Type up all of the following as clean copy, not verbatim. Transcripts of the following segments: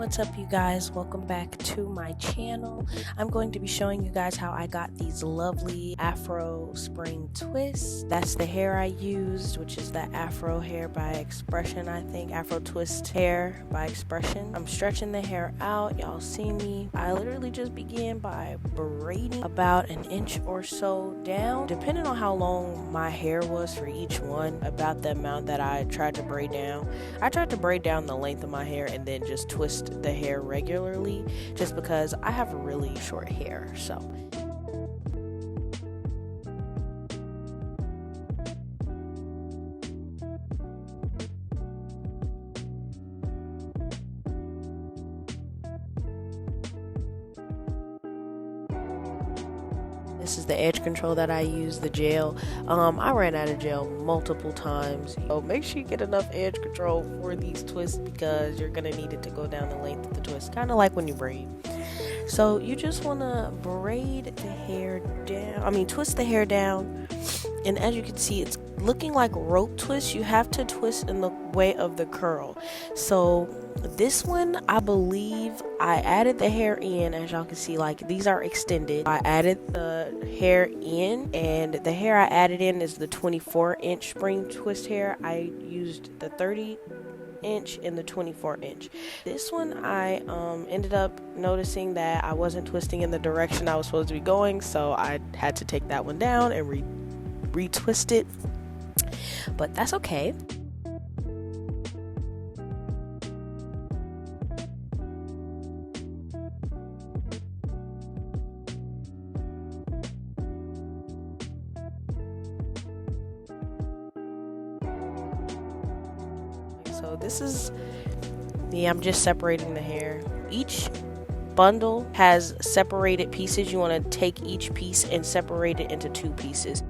What's up, you guys? Welcome back to my channel. I'm going to be showing you guys how I got these lovely afro spring twists. That's the hair I used, which is the afro hair by Expression, I think. Afro twist hair by Expression. I'm stretching the hair out. Y'all see me. I literally just began by braiding about an inch or so down, depending on how long my hair was for each one, about the amount that I tried to braid down. I tried to braid down the length of my hair and then just twist the hair regularly, just because I have really short hair. So this is the edge control that I use, the gel. I ran out of gel multiple times. So make sure you get enough edge control for these twists, because you're gonna need it to go down the length of the twist, kind of like when you braid. So you just want to braid the hair down, twist the hair down, and as you can see, it's looking like rope twists. You have to twist in the way of the curl. So this one, I believe I added the hair in. As y'all can see, like, these are extended. I added the hair in, and the hair I added in is the 24-inch spring twist hair. I used the 30-inch and the 24-inch. This one, I ended up noticing that I wasn't twisting in the direction I was supposed to be going, so I had to take that one down and retwist it, but that's okay. So this is I'm just separating the hair. Each bundle has separated pieces. You want to take each piece and separate it into two pieces.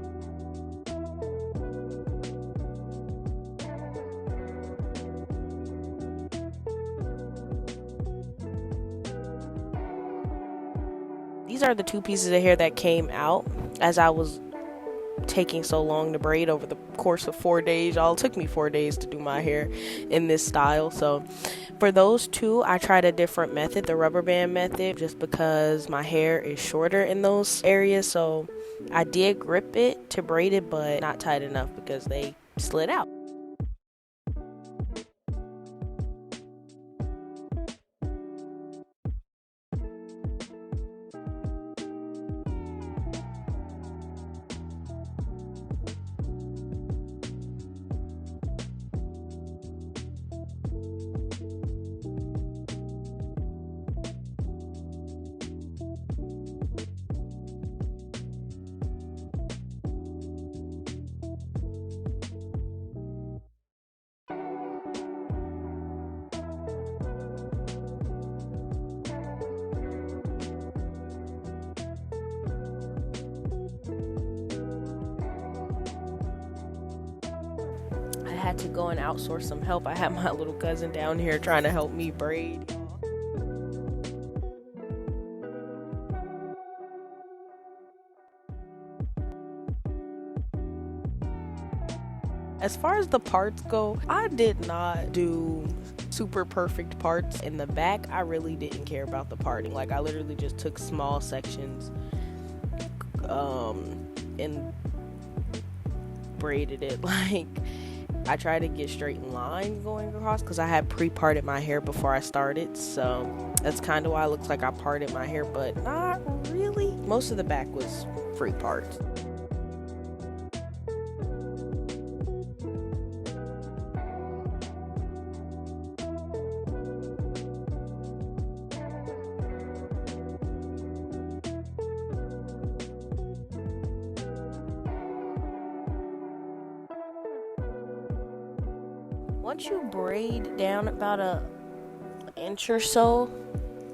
These are the two pieces of hair that came out as I was taking so long to braid over the course of 4 days. Y'all, it took me 4 days to do my hair in this style. So for those two, I tried a different method, the rubber band method, just because my hair is shorter in those areas. So I did grip it to braid it, but not tight enough because they slid out. I had to go and outsource some help. I had my little cousin down here trying to help me braid. As far as the parts go, I did not do super perfect parts. In the back, I really didn't care about the parting. Like, I literally just took small sections and braided it. Like, I tried to get straight lines going across because I had pre-parted my hair before I started. So that's kind of why it looks like I parted my hair, but not really. Most of the back was free parts. Once you braid down about an inch or so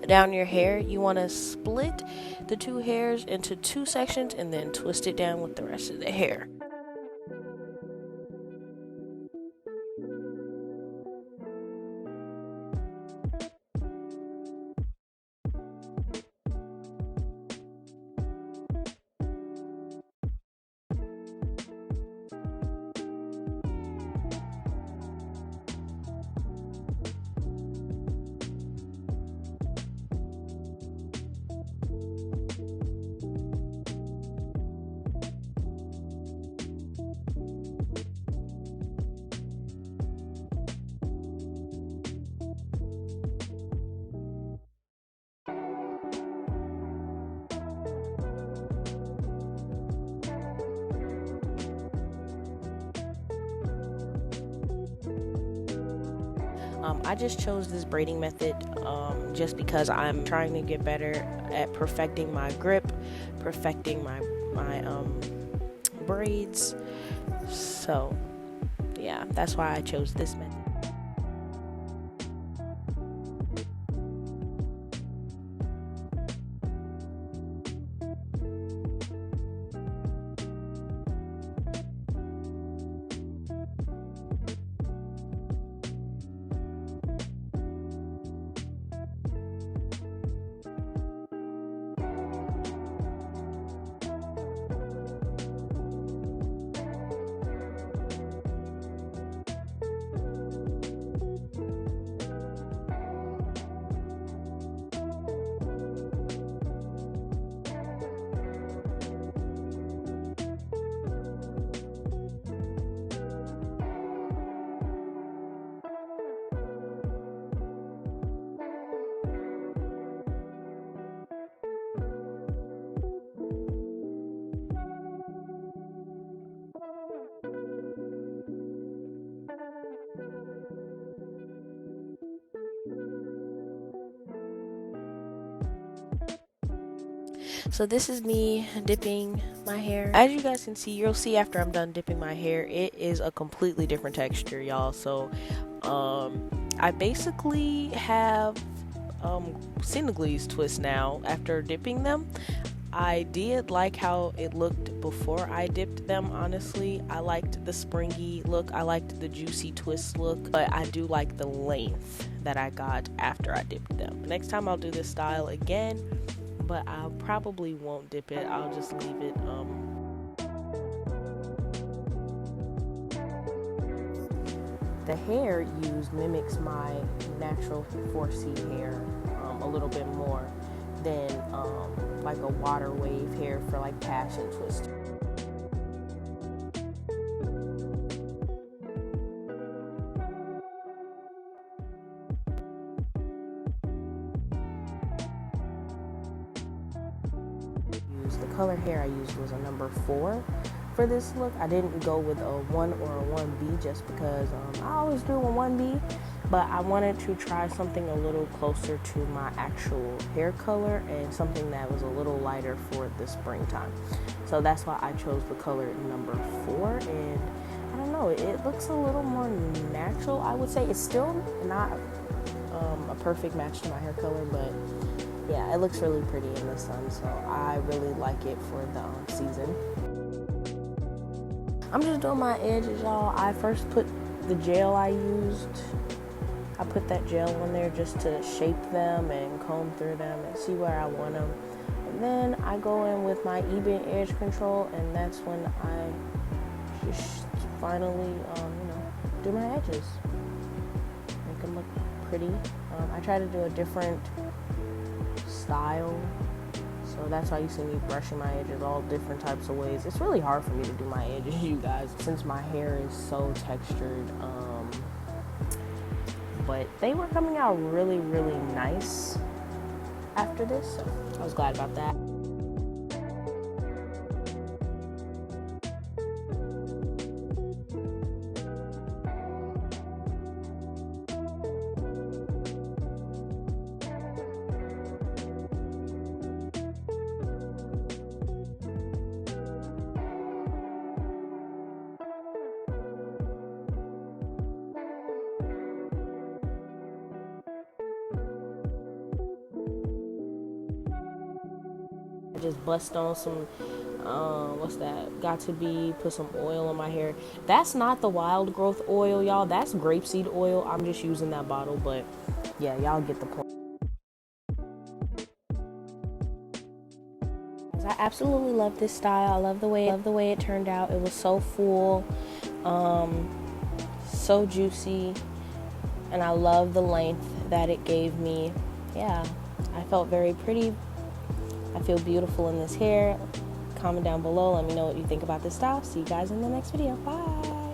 down your hair, you want to split the two hairs into two sections and then twist it down with the rest of the hair. I just chose this braiding method just because I'm trying to get better at perfecting my grip, perfecting my braids. So yeah, that's why I chose this method. So this is me dipping my hair. As you guys can see, you'll see after I'm done dipping my hair, it is a completely different texture, y'all. So I basically have Senegalese twists now after dipping them. I did like how it looked before I dipped them, honestly. I liked the springy look, I liked the juicy twist look, but I do like the length that I got after I dipped them. Next time I'll do this style again, but I probably won't dip it. I'll just leave it. The hair used mimics my natural 4C hair a little bit more than like a water wave hair for like passion twist. The color hair I used was a number 4 for this look. I didn't go with a 1 or a 1B just because I always do a 1B, but I wanted to try something a little closer to my actual hair color and something that was a little lighter for the springtime. So that's why I chose the color number 4, and I don't know, it looks a little more natural, I would say. It's still not a perfect match to my hair color, but yeah, it looks really pretty in the sun, so I really like it for the season. I'm just doing my edges, y'all. I first put the gel I used. I put that gel on there just to shape them and comb through them and see where I want them. And then I go in with my even edge control, and that's when I just finally, do my edges. Make them look pretty. I try to do a different style, so that's why you see me brushing my edges all different types of ways. It's really hard for me to do my edges, you guys, since my hair is so textured, but they were coming out really, really nice after this, so I was glad about that. Just bust on some what's that, got to be, put some oil on my hair. That's not the wild growth oil, y'all, that's grapeseed oil. I'm just using that bottle, but yeah, y'all get the point. I absolutely love this style. I love the way it turned out. It was so full, so juicy, and I love the length that it gave me. Yeah, I felt very pretty. I feel beautiful in this hair. Comment down below. Let me know what you think about this style. See you guys in the next video. Bye.